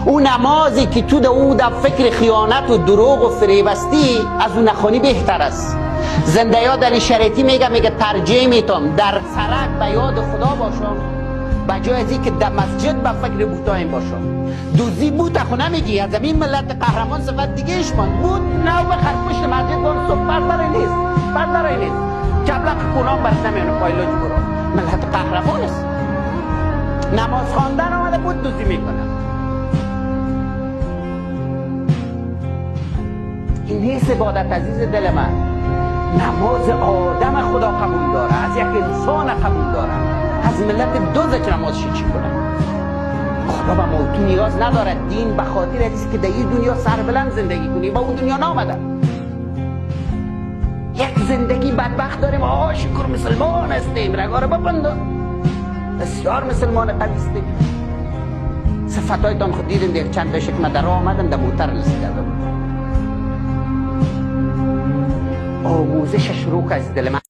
اون نمازی که تو در فکر خیانت و دروغ و فریبستی از اون نخونی بهتر است. زنده یاد علی شریعتی میگه ترجیح میتم در سرک به یاد خدا باشم به جای از اینکه در مسجد به فکر بوتایم باشم. دوزی بوت خو نمیگی، از این ملت قهرمان صفت دیگهش من بود نو بخر پشت مسجد بار صبح برداره نیست برداره نیست جبلق کنان برس نمیونه پایلوج برو. ملت قهرمان است. نماز خواندن آمده بود دوزی میکنه. این نیست عبادت عزیز دل من. نماز آدم خدا قبول داره، از یک انسان قبول داره، از ملت دوزه که نمازش چی کنه. خدا به ما تو نیاز نداره. دین به خاطر است که در این دنیا سربلند زندگی کنی، با اون دنیا نامده. یک زندگی بدبخت داریم، شکر مسلمان هستیم، رگاره ببنده بسیار مسلمان قوی هستیم. صفتایتان خود دیدیم دیگه چند بشه که من در راه آمدم در موتر رسیدم. آموزش شروع از دل من.